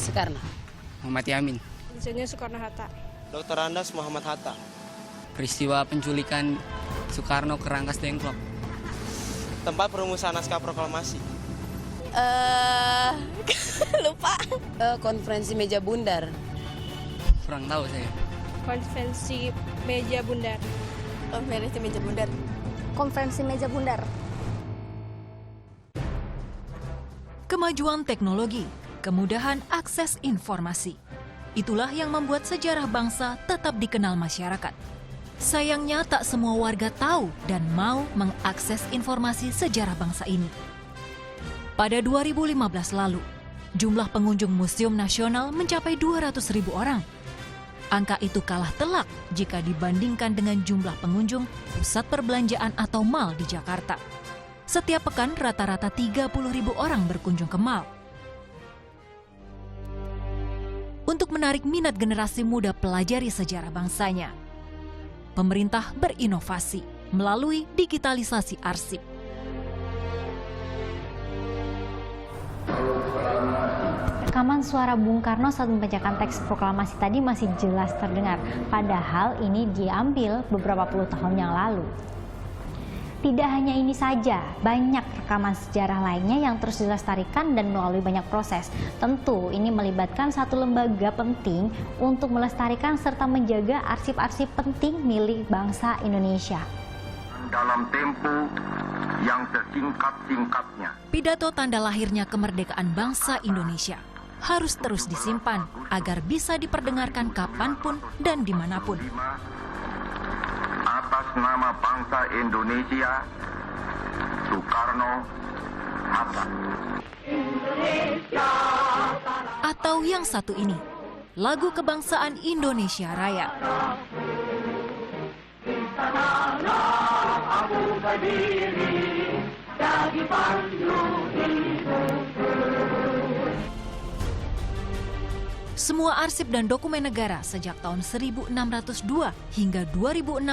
Soekarno. Muhammad Yamin. Insinyur Soekarno-Hatta. Dr. Andas Muhammad Hatta. Peristiwa penculikan Soekarno ke Rangkas Dengklok. Tempat perumusan naskah proklamasi. Lupa. Konferensi meja bundar. Kurang tahu saya. Konferensi meja bundar. Konferensi meja bundar. Konferensi meja bundar. Kemajuan teknologi, kemudahan akses informasi. Itulah yang membuat sejarah bangsa tetap dikenal masyarakat. Sayangnya tak semua warga tahu dan mau mengakses informasi sejarah bangsa ini. Pada 2015 lalu, jumlah pengunjung Museum Nasional mencapai 200.000 orang. Angka itu kalah telak jika dibandingkan dengan jumlah pengunjung pusat perbelanjaan atau mal di Jakarta. Setiap pekan rata-rata 30.000 orang berkunjung ke mal. Untuk menarik minat generasi muda pelajari sejarah bangsanya, pemerintah berinovasi melalui digitalisasi arsip. Rekaman suara Bung Karno saat membacakan teks proklamasi tadi masih jelas terdengar, padahal ini diambil beberapa puluh tahun yang lalu. Tidak hanya ini saja, banyak rekaman sejarah lainnya yang terus dilestarikan dan melalui banyak proses. Tentu ini melibatkan satu lembaga penting untuk melestarikan serta menjaga arsip-arsip penting milik bangsa Indonesia. Dalam tempo yang sesingkat-singkatnya. Pidato tanda lahirnya kemerdekaan bangsa Indonesia harus terus disimpan agar bisa diperdengarkan kapanpun dan dimanapun. Atas nama bangsa Indonesia, Soekarno-Hatta. Atau yang satu ini, lagu kebangsaan Indonesia Raya. Semua arsip dan dokumen negara sejak tahun 1602 hingga 2016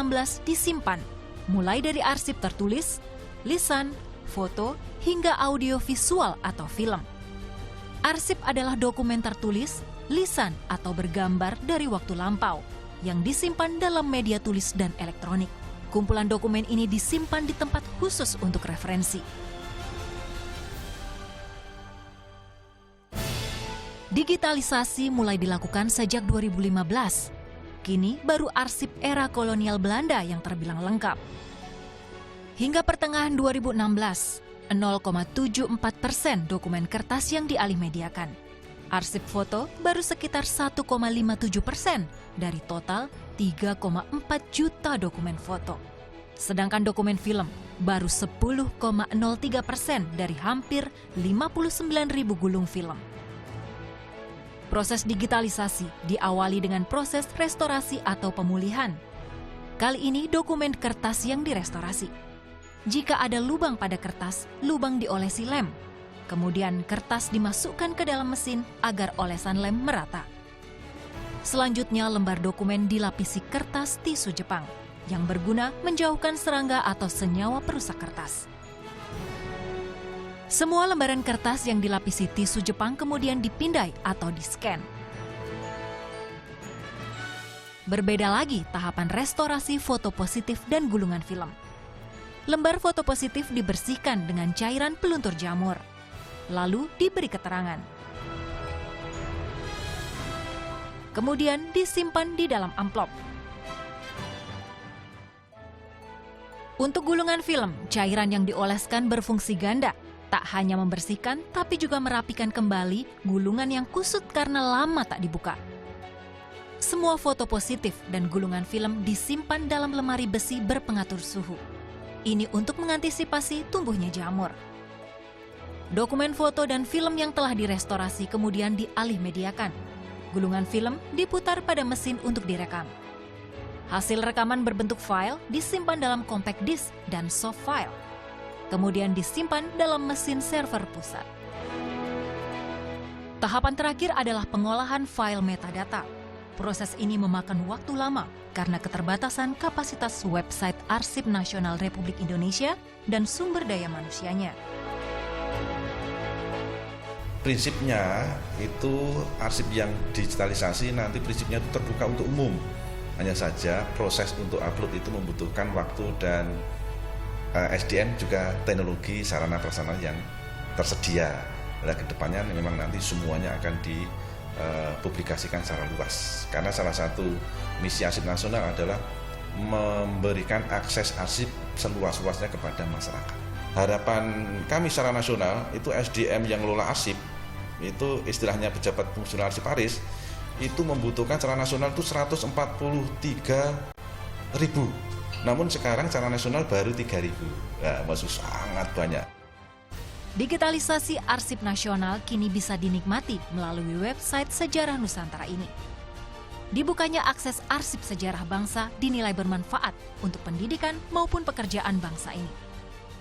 disimpan, mulai dari arsip tertulis, lisan, foto, hingga audio visual atau film. Arsip adalah dokumen tertulis, lisan atau bergambar dari waktu lampau, yang disimpan dalam media tulis dan elektronik. Kumpulan dokumen ini disimpan di tempat khusus untuk referensi. Digitalisasi mulai dilakukan sejak 2015. Kini baru arsip era kolonial Belanda yang terbilang lengkap. Hingga pertengahan 2016, 0,74% dokumen kertas yang dialihmediakan. Arsip foto baru sekitar 1,57% dari total 3,4 juta dokumen foto. Sedangkan dokumen film baru 10,03% dari hampir 59.000 gulung film. Proses digitalisasi diawali dengan proses restorasi atau pemulihan. Kali ini dokumen kertas yang direstorasi. Jika ada lubang pada kertas, lubang diolesi lem. Kemudian kertas dimasukkan ke dalam mesin agar olesan lem merata. Selanjutnya lembar dokumen dilapisi kertas tisu Jepang yang berguna menjauhkan serangga atau senyawa perusak kertas. Semua lembaran kertas yang dilapisi tisu Jepang kemudian dipindai atau di-scan. Berbeda lagi tahapan restorasi foto positif dan gulungan film. Lembar foto positif dibersihkan dengan cairan peluntur jamur, lalu diberi keterangan. Kemudian disimpan di dalam amplop. Untuk gulungan film, cairan yang dioleskan berfungsi ganda. Tak hanya membersihkan, tapi juga merapikan kembali gulungan yang kusut karena lama tak dibuka. Semua foto positif dan gulungan film disimpan dalam lemari besi berpengatur suhu. Ini untuk mengantisipasi tumbuhnya jamur. Dokumen foto dan film yang telah direstorasi kemudian dialihmediakan. Gulungan film diputar pada mesin untuk direkam. Hasil rekaman berbentuk file disimpan dalam compact disk dan soft file. Kemudian disimpan dalam mesin server pusat. Tahapan terakhir adalah pengolahan file metadata. Proses ini memakan waktu lama karena keterbatasan kapasitas website Arsip Nasional Republik Indonesia dan sumber daya manusianya. prinsipnya itu arsip yang digitalisasi nanti prinsipnya itu terbuka untuk umum. Hanya saja proses untuk upload itu membutuhkan waktu dan SDM juga teknologi sarana prasarana yang tersedia. Nah, kedepannya memang nanti semuanya akan dipublikasikan secara luas. Karena salah satu misi Arsip Nasional adalah memberikan akses arsip seluas-luasnya kepada masyarakat. Harapan kami secara nasional itu SDM yang ngelola arsip, itu istilahnya pejabat fungsional arsiparis, itu membutuhkan secara nasional itu 143.000. Namun sekarang secara nasional baru 3.000. Nah, masih sangat banyak. Digitalisasi arsip nasional kini bisa dinikmati melalui website Sejarah Nusantara ini. Dibukanya akses arsip sejarah bangsa dinilai bermanfaat untuk pendidikan maupun pekerjaan bangsa ini.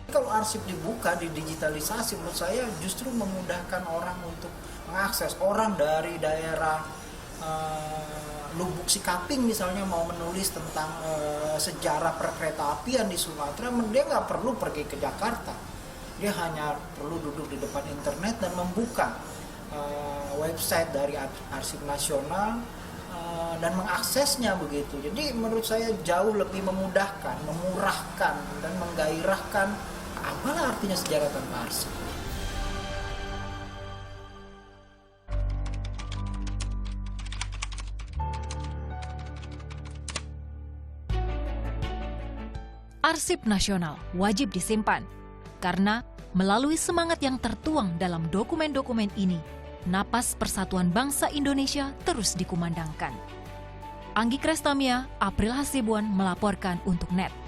Kalau arsip dibuka, didigitalisasi, menurut saya justru memudahkan orang untuk mengakses. Orang dari daerah Lubuk Sikaping misalnya mau menulis tentang sejarah perkeretaapian di Sumatera, dia nggak perlu pergi ke Jakarta. Dia hanya perlu duduk di depan internet dan membuka website dari Arsip Nasional dan mengaksesnya begitu. Jadi menurut saya jauh lebih memudahkan, memurahkan, dan menggairahkan. Apalah artinya sejarah tanpa arsip? Arsip nasional wajib disimpan, karena melalui semangat yang tertuang dalam dokumen-dokumen ini, napas persatuan bangsa Indonesia terus dikumandangkan. Anggi Krestamia, April Hasibuan melaporkan untuk NET.